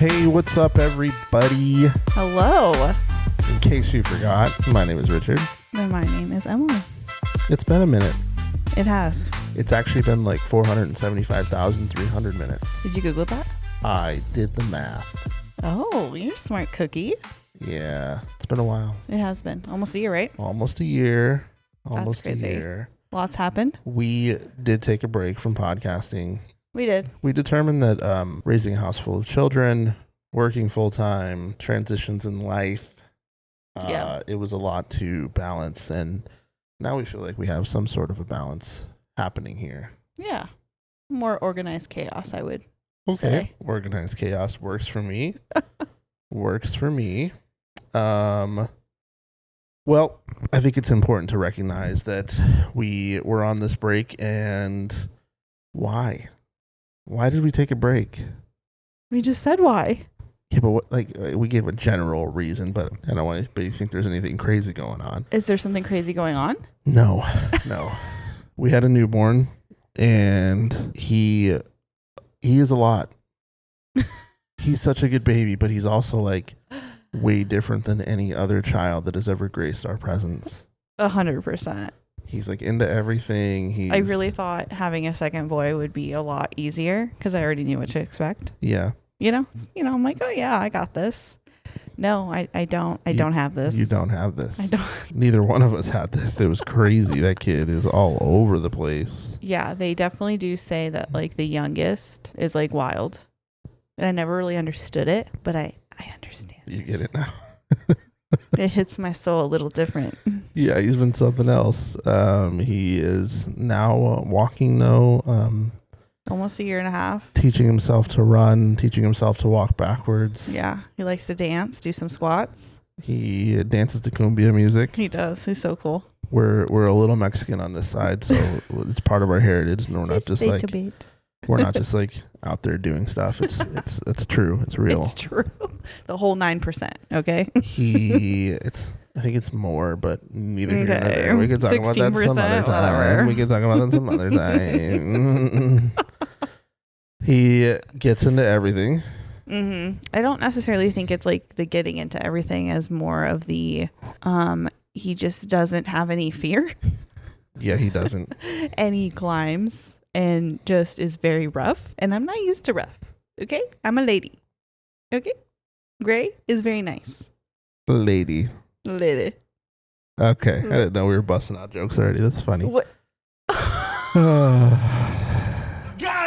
Hey, what's up, everybody? Hello. In case you forgot, my name is Richard. And my name is Emily. It's been a minute. It has. It's actually been like 475,300 minutes. Did you Google that? I did the math. Oh, you're a smart cookie. Yeah, it's been a while. It has been. Almost a year, right? Almost a year. That's crazy. A year. Lots happened. We did take a break from podcasting. We did. We determined that raising a house full of children, working full-time, transitions in life, it was a lot to balance, and now we feel like we have some sort of a balance happening here. Yeah. More organized chaos, I would Okay. say. Organized chaos works for me. Works for me. Well, I think it's important to recognize that we were on this break, and why? Why did we take a break? We just said why. Yeah, but we gave a general reason, but I don't want anybody to think there's anything crazy going on. Is there something crazy going on? No. We had a newborn, and he is a lot. He's such a good baby, but he's also like way different than any other child that has ever graced our presence. 100%. He's like into everything. I really thought having a second boy would be a lot easier because I already knew what to expect. Yeah. You know, I'm like, oh yeah, I got this. No, I don't. I don't have this. You don't have this. I don't. Neither one of us had this. It was crazy. That kid is all over the place. Yeah, they definitely do say that like the youngest is like wild. And I never really understood it, but I understand. You get it now. It hits my soul a little different. Yeah, he's been something else. He is now walking though. Almost a year and a half. Teaching himself to run, teaching himself to walk backwards. Yeah, he likes to dance, do some squats. He dances to cumbia music. He does. He's so cool. We're a little Mexican on this side, so it's part of our heritage. And we're not just like out there doing stuff. It's true. It's real. It's true. The whole 9%. Okay. I think it's more, but neither here nor Okay. there. We could talk about that some other time. Whatever. We could talk about that some other time. He gets into everything. Mm-hmm. I don't necessarily think it's like the getting into everything as more of the he just doesn't have any fear. Yeah, he doesn't. And he climbs and just is very rough. And I'm not used to rough. Okay? I'm a lady. Okay? Gray is very nice. Lady. Lady. Okay. I didn't know we were busting out jokes already. That's funny. What? Got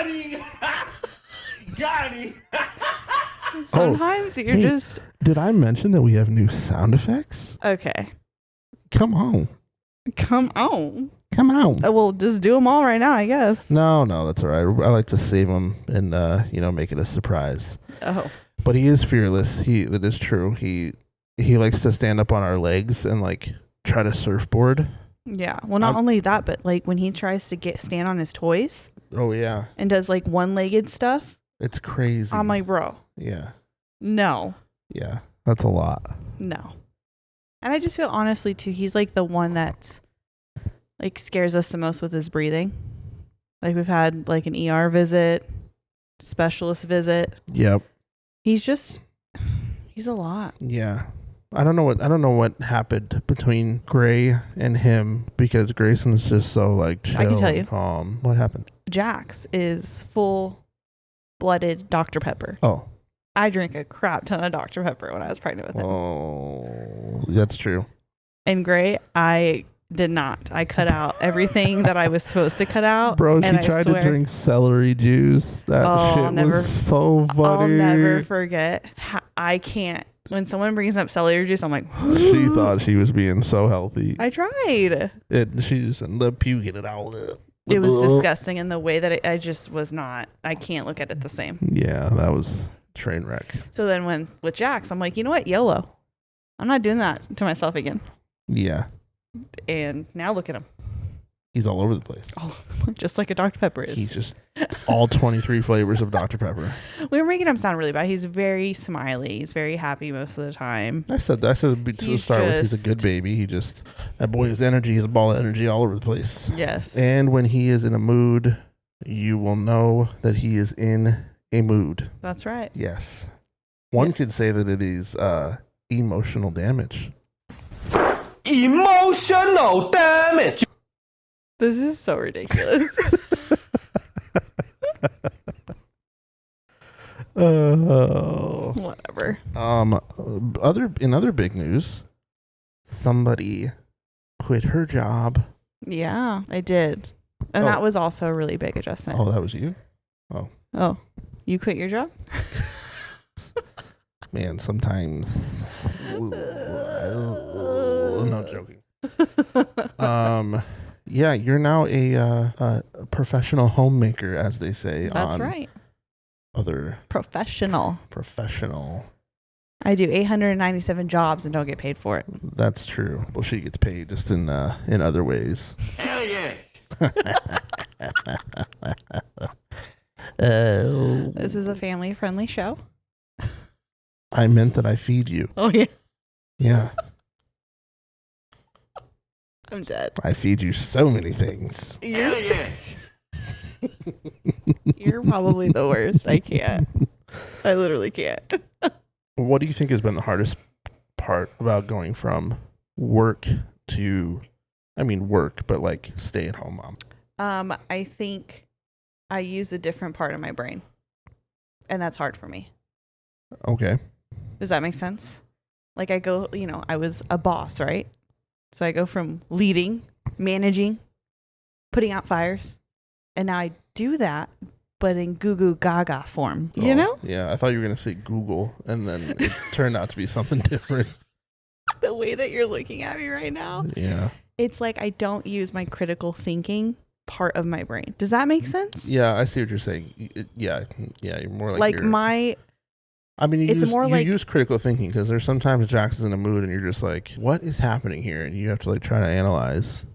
him! Got him! Sometimes you're just... Did I mention that we have new sound effects? Okay. Come on. Come on. Well, just do them all right now, I guess. No, that's all right. I like to save them and, make it a surprise. Oh. But he is fearless. That is true. He likes to stand up on our legs and like try to surfboard. Yeah. Well, not only that, but like when he tries to stand on his toys. Oh, yeah. And does like one-legged stuff. It's crazy. I'm like, bro. Yeah. No. Yeah. That's a lot. No. And I just feel honestly too, he's like the one that like scares us the most with his breathing. Like we've had like an ER visit, specialist visit. Yep. He's a lot. Yeah. I don't know what happened between Gray and him because Grayson's just so like chill I can tell you. and calm. What happened? Jax is full-blooded Dr. Pepper. Oh. I drank a crap ton of Dr. Pepper when I was pregnant with him. Oh, that's true. And Gray, I did not. I cut out everything that I was supposed to cut out. Bro, and she tried to drink celery juice. That shit was so funny. I'll never forget. I can't. When someone brings up celery juice, I'm like, she thought she was being so healthy. I tried. She just ended up puking it all up. It was disgusting in the way that I just was not. I can't look at it the same. Yeah, that was train wreck. So then with Jax, I'm like, you know what? YOLO. I'm not doing that to myself again. Yeah. And now look at him. He's all over the place. Oh, just like a Dr. Pepper is. He's just all 23 flavors of Dr. Pepper. We were making him sound really bad. He's very smiley. He's very happy most of the time. I said to start with, he's a good baby. That boy has energy. He's a ball of energy all over the place. Yes. And when he is in a mood, you will know that he is in a mood. That's right. Yes. One could say that it is emotional damage. Emotional damage. This is so ridiculous. Whatever. In other big news, somebody quit her job. Yeah, I did. And Oh. that was also a really big adjustment. Oh, that was you? Oh, you quit your job? Man, sometimes. No joking. Yeah, you're now a professional homemaker, as they say. That's on right. Other Professional. I I do 897 jobs and don't get paid for it. That's true. Well, she gets paid just in other ways. Hell yeah. This is a family-friendly show. I meant that I feed you. Oh, yeah. Yeah, I'm dead. I feed you so many things. Hell yeah. You're probably the worst. I can't. I literally can't. What do you think has been the hardest part about going from work to, work, but like stay at home mom? I think I use a different part of my brain. And that's hard for me. Okay. Does that make sense? Like I go, I was a boss, right? So I go from leading, managing, putting out fires. And now I do that, but in goo goo gaga form, you know? Yeah, I thought you were going to say Google, and then it turned out to be something different. The way that you're looking at me right now. Yeah. It's like I don't use my critical thinking part of my brain. Does that make sense? Yeah, I see what you're saying. Yeah, you're more like you use critical thinking because there's sometimes Jax is in a mood and you're just like, what is happening here? And you have to like try to analyze.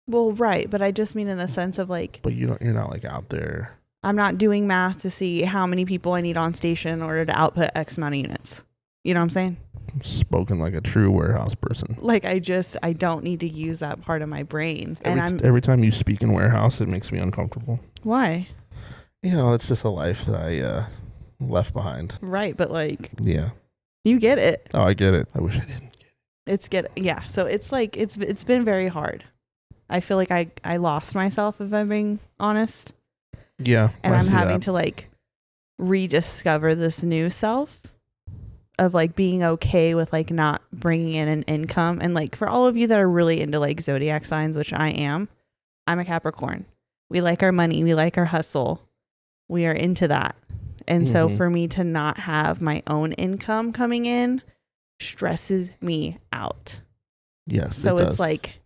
Well, right, but I just mean in the sense of like, but you're not like out there. I'm not doing math to see how many people I need on station in order to output X amount of units. You know what I'm saying? Spoken like a true warehouse person. Like I don't need to use that part of my brain. Every time you speak in warehouse, it makes me uncomfortable. Why? It's just a life that I left behind. Right, but like, yeah, you get it. Oh, I get it. I wish I didn't. Yeah. So it's like it's been very hard. I feel like I lost myself, if I'm being honest. Yeah, and I'm having to like rediscover this new self of like being okay with like not bringing in an income. And like for all of you that are really into like zodiac signs, which I am, I'm a Capricorn. We like our money. We like our hustle. We are into that. And so for me to not have my own income coming in stresses me out. Yes. So it's like,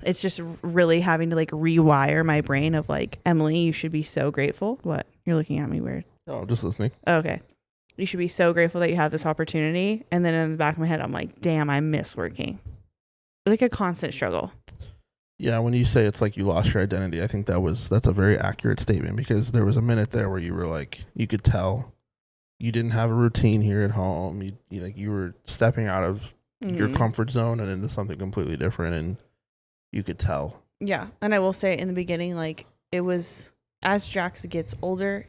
it's just really having to like rewire my brain of like, Emily, you should be so grateful. What? You're looking at me weird. Oh, just listening. Okay. You should be so grateful that you have this opportunity. And then in the back of my head, I'm like, damn, I miss working. It's like a constant struggle. Yeah, when you say it's like you lost your identity, I think that's a very accurate statement because there was a minute there where you were like, you could tell you didn't have a routine here at home. You were stepping out of your comfort zone and into something completely different, and you could tell. Yeah, and I will say in the beginning, like it was as Jax gets older,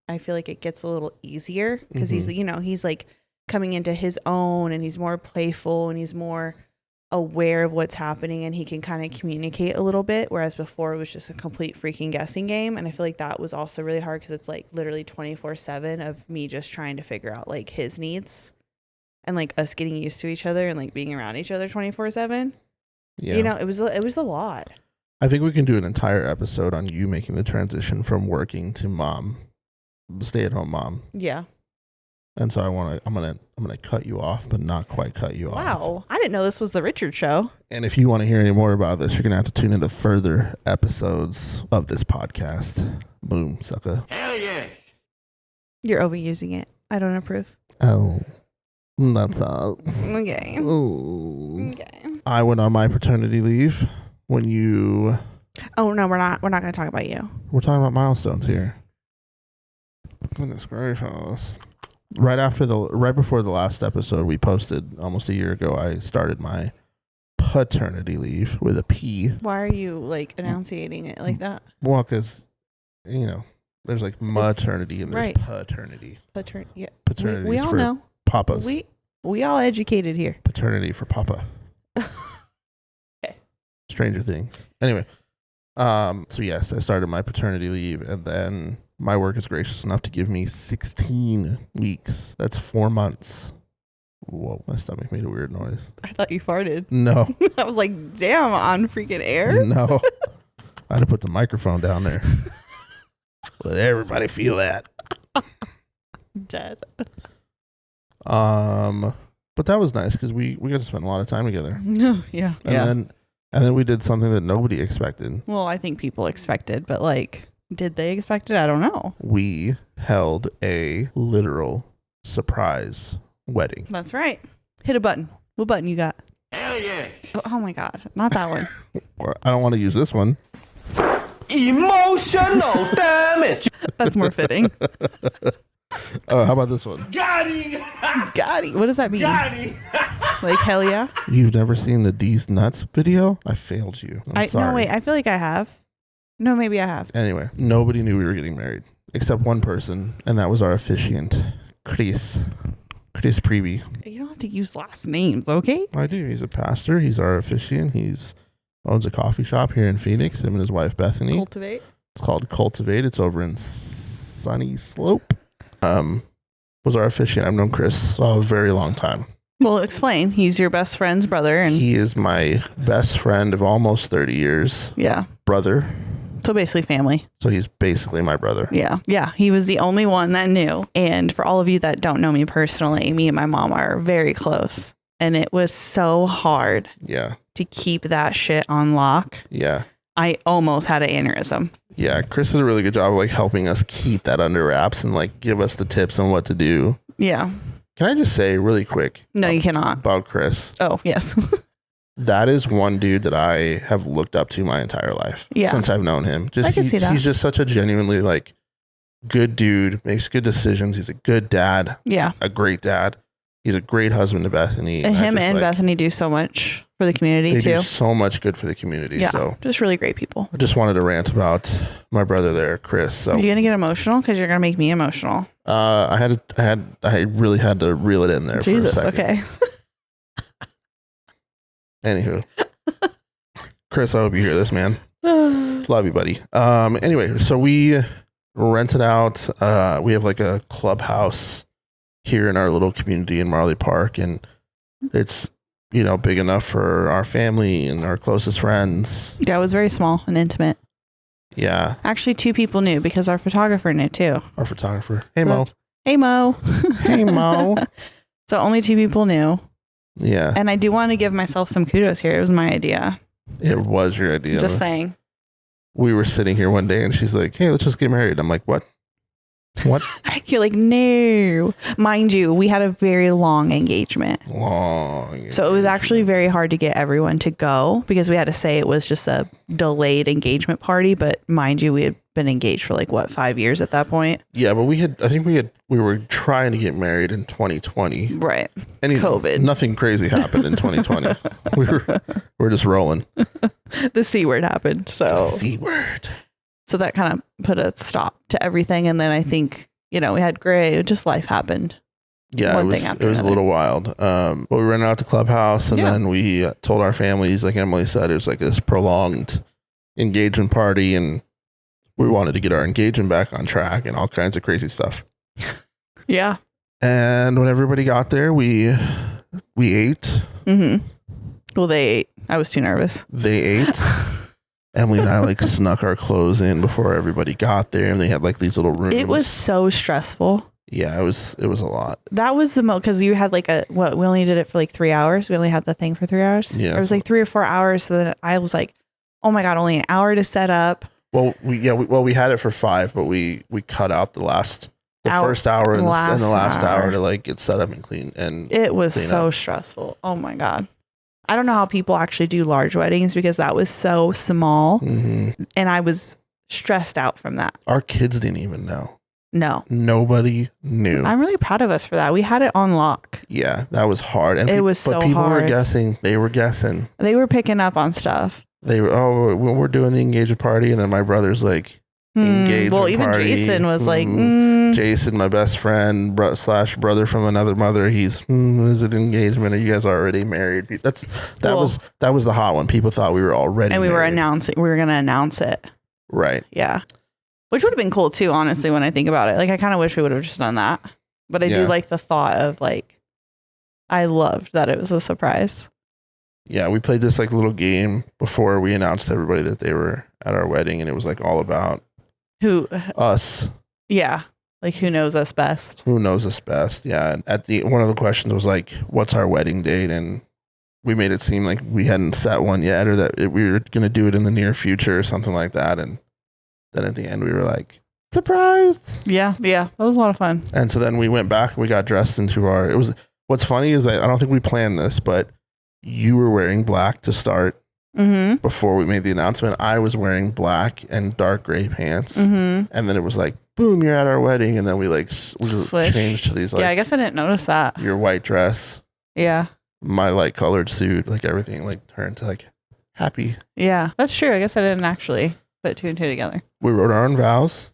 I feel like it gets a little easier because he's like coming into his own, and he's more playful, and he's more aware of what's happening, and he can kind of communicate a little bit, whereas before it was just a complete freaking guessing game. And I feel like that was also really hard because it's like literally 24/7 of me just trying to figure out like his needs and like us getting used to each other and like being around each other 24/7. Yeah, it was a lot. I think we can do an entire episode on you making the transition from working to mom, stay-at-home mom. Yeah. And so I'm gonna cut you off, but not quite cut you off. Wow, I didn't know this was the Richard Show. And if you want to hear any more about this, you're gonna have to tune into further episodes of this podcast. Boom, sucker. Hell yeah. You're overusing it. I don't approve. Oh, that's all. Okay. Ooh. Okay. I went on my paternity leave when you. Oh no, we're not gonna talk about you. We're talking about milestones here. Goodness gracious. Right before the last episode we posted almost a year ago, I started my paternity leave with a P. Why are you like enunciating it like that? Well, because there's like maternity and there's paternity. Yeah. Paternity. We all know. papas. We all educated here. Paternity for papa. Okay. Stranger Things. Anyway, so yes, I started my paternity leave, and then my work is gracious enough to give me 16 weeks. That's 4 months. Whoa, my stomach made a weird noise. I thought you farted. No. I was like, damn, on freaking air? No. I had to put the microphone down there. Let everybody feel that. Dead. But that was nice because we got to spend a lot of time together. Yeah. And then we did something that nobody expected. Well, I think people expected, but like, did they expect it? I don't know. We held a literal surprise wedding. That's right. Hit a button. What button you got? Hell yeah. Oh my God. Not that one. I don't want to use this one. Emotional damage. That's more fitting. Oh, how about this one? Got him. Got it. What does that mean? Got him. Like, hell yeah? You've never seen the D's Nuts video? I failed you. I'm sorry. No, wait. I feel like I have. No, maybe I have. Anyway, nobody knew we were getting married except one person, and that was our officiant, Chris Prevey. You don't have to use last names, okay? I do. He's a pastor. He's our officiant. He's owns a coffee shop here in Phoenix. Him and his wife Bethany. Cultivate. It's called Cultivate. It's over in Sunny Slope. Was our officiant. I've known Chris a very long time. Well, explain. He's your best friend's brother, and He is my best friend of almost 30 years. yeah, Brother. so basically family. So he's basically my brother. Yeah. He was the only one that knew. And for all of you that don't know me personally, me and my mom are very close, and it was so hard Yeah. to keep that shit on lock. Yeah. I almost had an aneurysm. Yeah. Chris did a really good job of like helping us keep that under wraps and like give us the tips on what to do. Yeah. Can I just say really quick? No, you cannot. About Chris. Oh, yes. That is one dude that I have looked up to my entire life. Yeah. Since I've known him. I can see that. He's just such a genuinely like good dude, makes good decisions. He's a good dad, Yeah. a great dad. He's a great husband to Bethany. And I him just, and like, Bethany do so much for the community they too. do so much good for the community. Yeah. So Just really great people. I just wanted to rant about my brother there, Chris. So Are you going to get emotional? Because you're going to make me emotional. I really had to reel it in there Jesus. for a second. Okay. Anywho. Chris, I hope you hear this, man. Love you, buddy. Anyway, so we rented out, we have like a clubhouse here in our little community in Marley Park, and it's, big enough for our family and our closest friends. Yeah, it was very small and intimate. Yeah. Actually, 2 people knew because our photographer knew too. Our photographer. Hey, Mo. Hey, Mo. Hey, Mo. So only 2 people knew. Yeah. And I do want to give myself some kudos here. It was my idea. It was your idea. Just saying. We were sitting here one day and she's like, hey, let's just get married. I'm like, what? What? You're like, no. Mind you, we had a very long engagement. Long. So it was actually very hard to get everyone to go because we had to say it was just a delayed engagement party. But mind you, we had been engaged for 5 years at that point. Yeah, but we were trying to get married in 2020. Right. And COVID. Nothing crazy happened in 2020. we're just rolling. The C word happened. So C word. So that kind of put a stop to everything. And then I think, we had just life happened. Yeah, One it was, thing after it was a another. little wild. But we rented out the clubhouse and then we told our families, like Emily said, it was like this prolonged engagement party and we wanted to get our engagement back on track and all kinds of crazy stuff. Yeah. And when everybody got there, we ate. Mm-hmm. Well, they ate. I was too nervous. They ate. Emily and I snuck our clothes in before everybody got there, and they had these little rooms. It was so stressful. Yeah, it was a lot. That was the most, because you had we only did it for 3 hours. We only had the thing for 3 hours. Yeah, it was 3 or 4 hours. So then I was like, oh my God, only an hour to set up. Well, we had it for 5, but we cut out the first hour and the last hour to get set up and clean. And it was so stressful. Oh my God. I don't know how people actually do large weddings because that was so small. Mm-hmm. And I was stressed out from that. Our kids didn't even know. No. Nobody knew. I'm really proud of us for that. We had it on lock. Yeah, that was hard. And it was so hard. But people were guessing. They were guessing. They were picking up on stuff. They were, we're doing the engagement party. And then my brother's like, engagement Well, even party. Jason was like, Jason, my best friend slash brother from another mother. He's is it engagement? Are you guys already married? That was the hot one. People thought we were already and we married. were gonna announce it. Right. Yeah, which would have been cool too. Honestly, when I think about it, like I kind of wish we would have just done that. But I do like the thought of like, I loved that it was a surprise. Yeah, we played this like little game before we announced to everybody that they were at our wedding, and it was like all about us. Yeah, like who knows us best? Who knows us best? Yeah. And at one of the questions was like, "What's our wedding date?" And we made it seem like we hadn't set one yet, or that we were going to do it in the near future or something like that. And then at the end, we were like, "Surprise!" Yeah, that was a lot of fun. And so then we went back and we got dressed into our. It was what's funny is I don't think we planned this, but you were wearing black to start. Before we made the announcement, I was wearing black and dark gray pants, and then it was like, boom, you're at our wedding, and then we like changed to these like, yeah, I guess I didn't notice that. Your white dress, yeah, my light colored suit, like everything like turned to like happy. Yeah, that's true. I guess I didn't actually put two and two together. We wrote our own vows.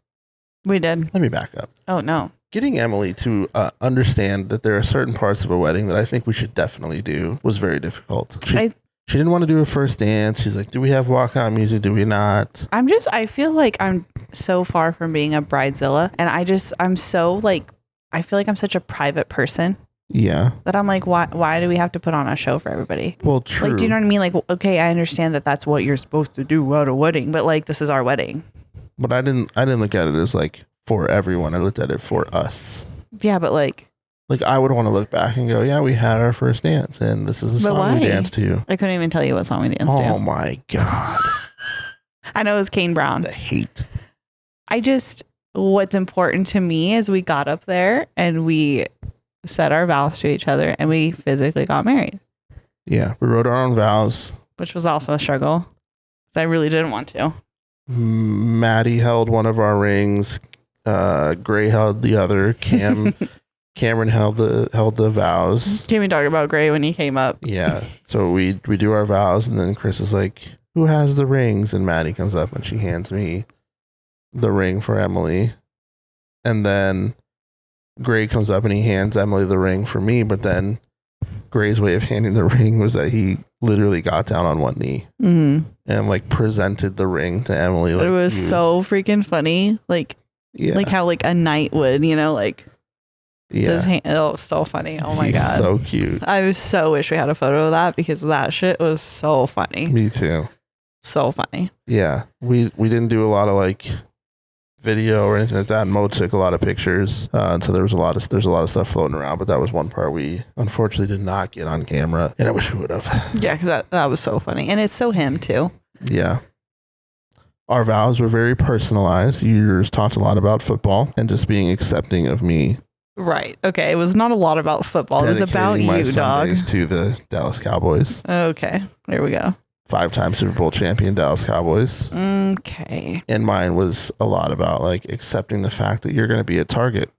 We did. Let me back up. Oh no. Getting Emily to understand that there are certain parts of a wedding that I think we should definitely do was very difficult. She didn't want to do a first dance. She's like, do we have walkout music? Do we not? I feel like I'm so far from being a bridezilla. And I'm so like, I feel like I'm such a private person. Yeah. That I'm like, why do we have to put on a show for everybody? Well, true. Like, do you know what I mean? Like, okay, I understand that that's what you're supposed to do at a wedding, but like, this is our wedding. But I didn't look at it as like for everyone. I looked at it for us. Yeah, but like I would want to look back and go, yeah, we had our first dance, and this is the song we danced to. I couldn't even tell you what song we danced to. Oh my God. I know it was Kane Brown. The hate. What's important to me is we got up there and we said our vows to each other and we physically got married. Yeah, we wrote our own vows. Which was also a struggle. Because I really didn't want to. Maddie held one of our rings. Gray held the other. Cameron held the vows. Can we talk about Gray when he came up? Yeah. So we do our vows, and then Chris is like, who has the rings? And Maddie comes up and she hands me the ring for Emily. And then Gray comes up and he hands Emily the ring for me. But then Gray's way of handing the ring was that he literally got down on one knee and like presented the ring to Emily. Like, it was so freaking funny. Like, like how like a knight would, like. Yeah. Oh, so funny. Oh my God. So cute. I so wish we had a photo of that because that shit was so funny. Me too. So funny. Yeah. We didn't do a lot of like video or anything like that. Mo took a lot of pictures. And so there's a lot of stuff floating around, but that was one part we unfortunately did not get on camera. And I wish we would have. Yeah, because that was so funny. And it's so him too. Yeah. Our vows were very personalized. Yours talked a lot about football and just being accepting of me. Right. Okay. It was not a lot about football. It was about you, my dog. Sundays to the Dallas Cowboys. Okay. There we go. 5-time Super Bowl champion Dallas Cowboys. Okay. And mine was a lot about like accepting the fact that you're going to be a target.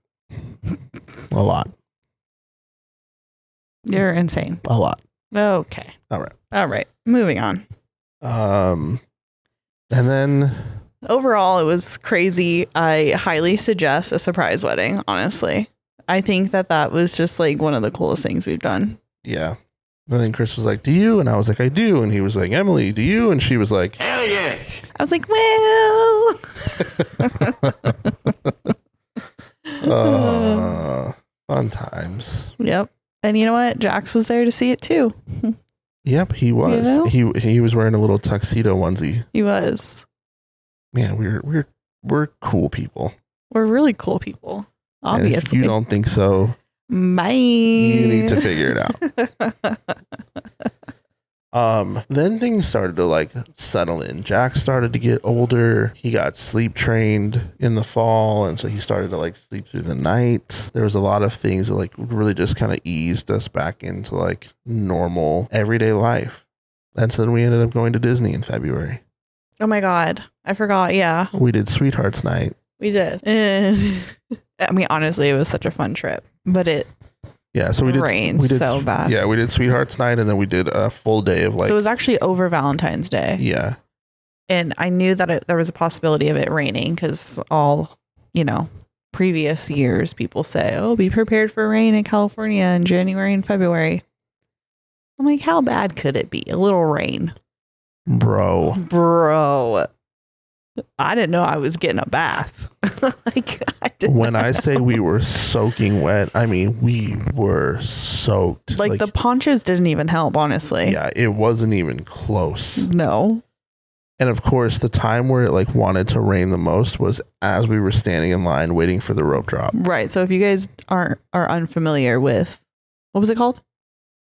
A lot. You're insane. A lot. Okay. All right. Moving on. And then overall, it was crazy. I highly suggest a surprise wedding, honestly. I think that was just like one of the coolest things we've done. Yeah. And then Chris was like, do you? And I was like, I do. And he was like, Emily, do you? And she was like, hell yeah. I was like, well. Fun times. Yep. And you know what? Jax was there to see it too. Yep, he was. He was wearing a little tuxedo onesie. He was. Man, we're cool people. We're really cool people. Obviously. And if you don't think so, bye. You need to figure it out. Then things started to like settle in. Jack started to get older. He got sleep trained in the fall, and so he started to like sleep through the night. There was a lot of things that like really just kind of eased us back into like normal everyday life. And so then we ended up going to Disney in February. Oh my God. I forgot. Yeah. We did Sweethearts Night. We did. I mean, honestly, it was such a fun trip, but so we rained so bad. Yeah, we did Sweethearts Night, and then we did a full day of like. So it was actually over Valentine's Day. Yeah. And I knew that there was a possibility of it raining because all, previous years people say, oh, be prepared for rain in California in January and February. I'm like, how bad could it be? A little rain. Bro. I didn't know I was getting a bath. When I say we were soaking wet, I mean, we were soaked. Like the ponchos didn't even help, honestly. Yeah, it wasn't even close. No. And of course, the time where it like wanted to rain the most was as we were standing in line waiting for the rope drop. Right. So if you guys are unfamiliar with, what was it called?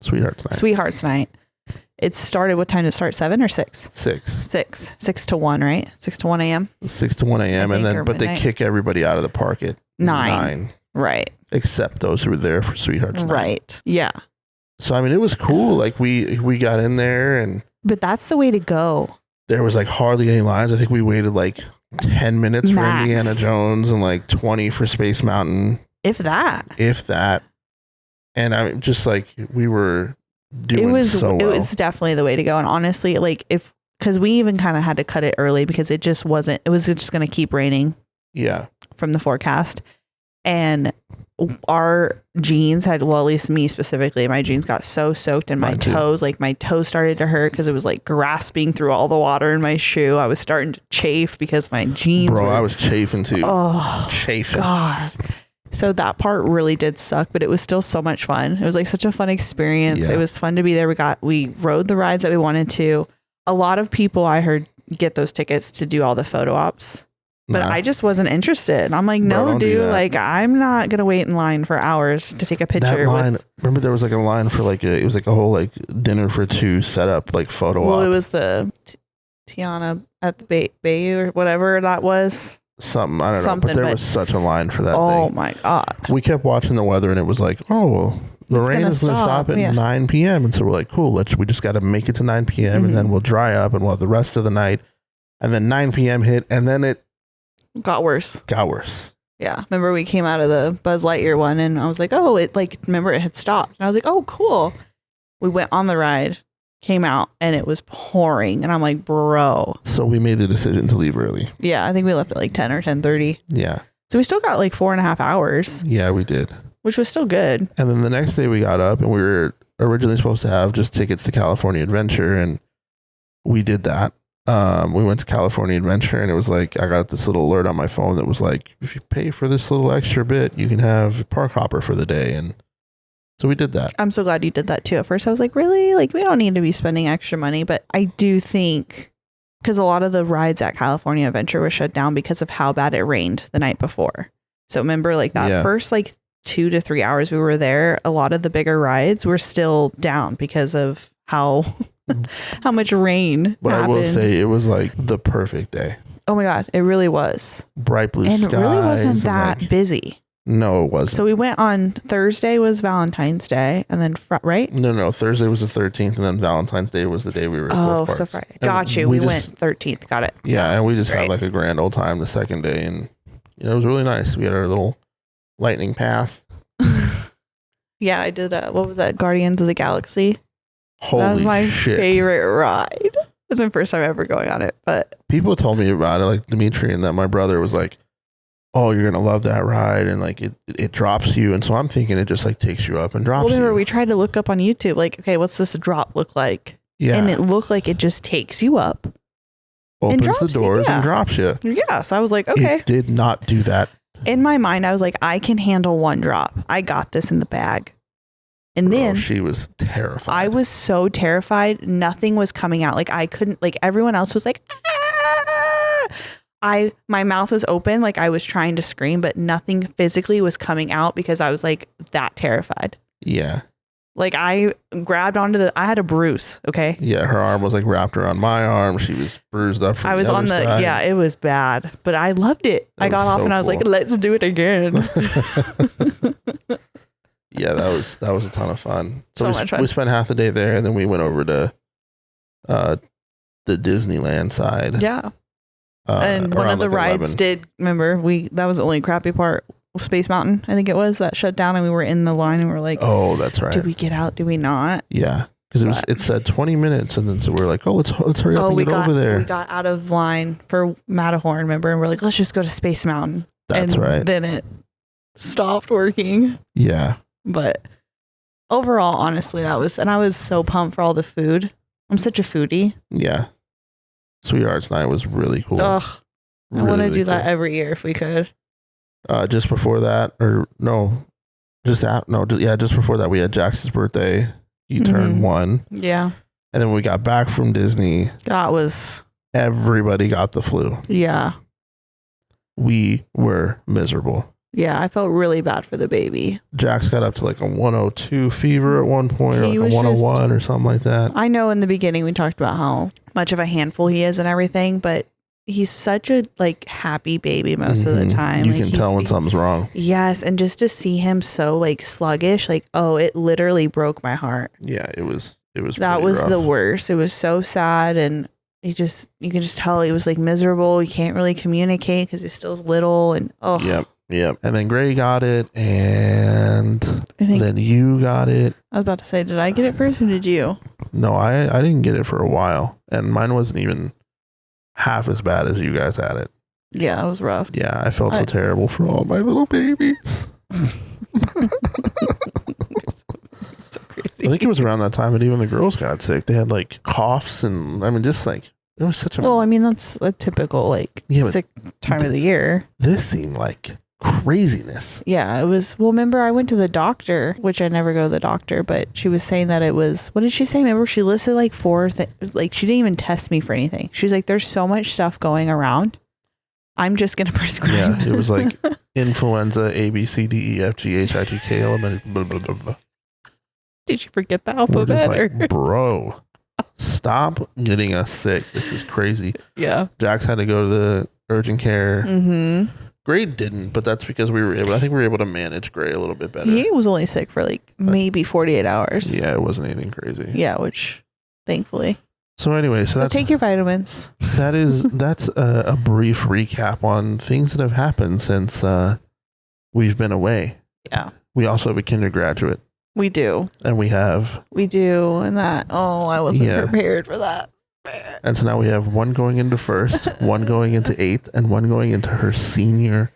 Sweethearts Night. Sweethearts Night. It started, what time did it start? 7 or 6? 6 to 1, right? 6 to 1 a.m. 6 to 1 a.m. And then, but they kick everybody out of the park at 9. Right. Except those who were there for Sweethearts Night. Right. Yeah. So, I mean, it was cool. Like we got in there and. But that's the way to go. There was like hardly any lines. I think we waited like 10 minutes for Indiana Jones and like 20 for Space Mountain. If that. And I'm just like, we were doing so well. It was definitely the way to go. And honestly, like because we even kind of had to cut it early because it was just going to keep raining. Yeah. From the forecast. And our jeans at least me specifically, my jeans got so soaked in my toes. Like my toes started to hurt because it was like grasping through all the water in my shoe. I was starting to chafe because my jeans I was chafing too. Oh, chafing. God. So that part really did suck, but it was still so much fun. It was like such a fun experience. Yeah. It was fun to be there. We rode the rides that we wanted to. A lot of people I heard get those tickets to do all the photo ops. But I just wasn't interested. I'm like, no, dude, like I'm not going to wait in line for hours to take a picture. That line, remember there was like a line for like, it was like a whole like dinner for two setup, like photo op. Well, it was the Tiana at the Bayou or whatever that was. Something, I don't know. But there was such a line for that thing. Oh my God. We kept watching the weather and it was like, oh, well, the rain is going to stop at 9 p.m. And so we're like, cool, we just got to make it to 9 p.m. And then we'll dry up and we'll have the rest of the night. And then 9 p.m. hit and then it got worse. Yeah. Remember we came out of the Buzz Lightyear one and I was like, oh, remember it had stopped. And I was like, oh, cool. We went on the ride, came out and it was pouring. And I'm like, bro. So we made the decision to leave early. Yeah. I think we left at like 10 or 10:30. Yeah. So we still got like 4.5 hours. Yeah, we did. Which was still good. And then the next day we got up and we were originally supposed to have just tickets to California Adventure. And we did that. We went to California Adventure and it was like, I got this little alert on my phone that was like, if you pay for this little extra bit, you can have park hopper for the day. And so we did that. I'm so glad you did that too. At first I was like, really? Like we don't need to be spending extra money. But I do think because a lot of the rides at California Adventure were shut down because of how bad it rained the night before. So remember like that first like 2 to 3 hours we were there, a lot of the bigger rides were still down because of how much rain happened. I will say it was like the perfect day. Oh my God, it really was. Bright blue skies. And it really wasn't that busy. No, it wasn't. So we went on Thursday was Valentine's Day and then right? No, Thursday was the 13th and then Valentine's Day was the day we were at Cliff Park. So Friday. Got you. We went 13th. Got it. Yeah, and we just had like a grand old time the second day and it was really nice. We had our little lightning pass. Yeah, I did what was that? Guardians of the Galaxy. Holy that was my shit. favorite ride. It's my first time ever going on it, but people told me about it, like Dimitri and that my brother was like, oh, you're gonna love that ride and like it drops you. And so I'm thinking it just like takes you up and drops you. We tried to look up on YouTube, like, okay, what's this drop look like? Yeah. And it looked like it just takes you up. Opens the doors and drops you. Yeah. So I was like, okay. It did not do that. In my mind, I was like, I can handle one drop. I got this in the bag. And then she was terrified. I was so terrified. Nothing was coming out. Like I couldn't, like everyone else was like, ah! My mouth was open. Like I was trying to scream, but nothing physically was coming out because I was like that terrified. Yeah. Like I grabbed onto I had a bruise. Okay. Yeah. Her arm was like wrapped around my arm. She was bruised up from the other side. Yeah, it was bad, but I loved it. I got off and I was like, let's do it again. Yeah, that was a ton of fun. So much fun. We spent half the day there, and then we went over to the Disneyland side. Yeah, and one of the rides remember that was the only crappy part. Space Mountain, I think it was, that shut down, and we were in the line, and we were like, oh, that's right. Do we get out? Do we not? Yeah. because it said 20 minutes, and then so we're like, oh, let's hurry up and get over there. We got out of line for Matterhorn, remember? And we're like, let's just go to Space Mountain. That's right. Then it stopped working. Yeah. But overall, honestly, and I was so pumped for all the food. I'm such a foodie. Yeah. Sweethearts Night was really cool. Ugh. I want to do cool. that every year if we could. Just before that, just before that, we had Jax's birthday. He turned 1. Yeah. And then when we got back from Disney, everybody got the flu. Yeah. We were miserable. Yeah, I felt really bad for the baby. Jax got up to like a 102 fever at one point, or like a 101 or something like that. I know in the beginning we talked about how much of a handful he is and everything, but he's such a like happy baby most of the time. You like, can tell when something's wrong. Yes, and just to see him so like sluggish, like it literally broke my heart. Yeah, it was. That was rough. the worst. It was so sad, and you can just tell he was like miserable. He can't really communicate because he's still little, and Yep. And then Gray got it, and then you got it. I was about to say, did I get it first or did you? No, I didn't get it for a while, and mine wasn't even half as bad as you guys had it. Yeah, it was rough. Yeah, I felt so terrible for all my little babies. So crazy. I think it was around that time that even the girls got sick. They had like coughs, and I mean, just like it was such a. Well, I mean, that's a typical sick time of the year. This seemed like craziness. Yeah, it was. Well, remember I went to the doctor, which I never go to the doctor, but she was saying that it was, what did she say? Remember she listed like 4 like she didn't even test me for anything. She's like, there's so much stuff going around. I'm just going to prescribe. Yeah, it was like influenza, A, B, C, D, E, F, G, H, I, J, K, L, M, N, blah, blah, blah, blah. Did you forget the alphabet? Like, bro, stop getting us sick. This is crazy. Yeah. Jax had to go to the urgent care. Mm-hmm. Gray didn't, but that's because I think we were able to manage Gray a little bit better. He was only sick for like maybe 48 hours. Yeah, it wasn't anything crazy. Yeah, which thankfully. So anyway, so that's, take your vitamins. That's a brief recap on things that have happened since we've been away. Yeah. We also have a kindergarten. We do. And we do, and that. Oh, I wasn't prepared for that. And so now we have one going into first, one going into 8th, and one going into her senior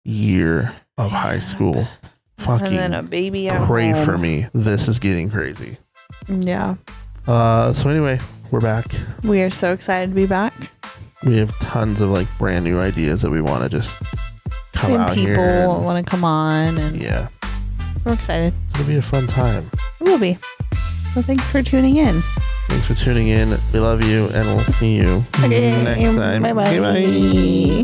year of high school. Fucking and then a baby at pray home. for me. This is getting crazy. Yeah. So anyway, we're back. We are so excited to be back. We have tons of like brand new ideas that we want to just come out here. People want to come on, and we're excited. It's gonna be a fun time. It will be. So thanks for tuning in. Thanks for tuning in. We love you, and we'll see you next time. Bye-bye. Bye.